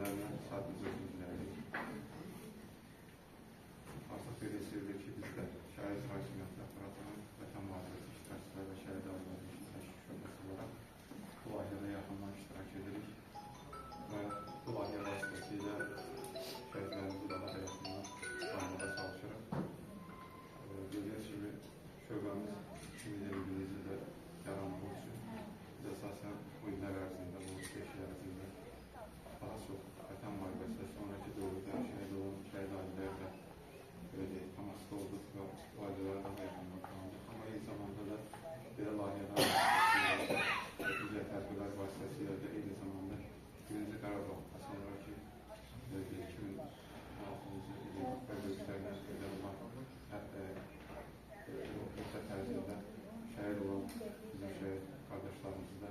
ailelerine sadece özür dilerim. Artık belirtildi ki bizler şahit hakimiyetler tarafından Vatan Mahallesi iştirakçılar ve şehit aileleri iştirakçı şubesi olarak bu ailede yakından iştirak edirik ve bu aile vasıtasıyla şehitlerimizi daha da yakından tanımada çalışarak bildiğiniz gibi şubemiz şimdi de bildiğinizde de yaranmak için biz esasen bu iller arasında, bu 5 il arasında daha çok Vatan Mahallesi sonraki doğrudan şehit olan şehit ailelerle temasda olduk ve bu ailelere daha yakından tanıdık. Ama aynı zamanda da bir aileler vasıtasıyla, güzel tedbirler vasıtasıyla da aynı zamanda 1. Qarabağ sonraki 2006 yıl ve gösterine yapılan müddet tərzində şəhid olan bizim şəhid qardaşlarımızı da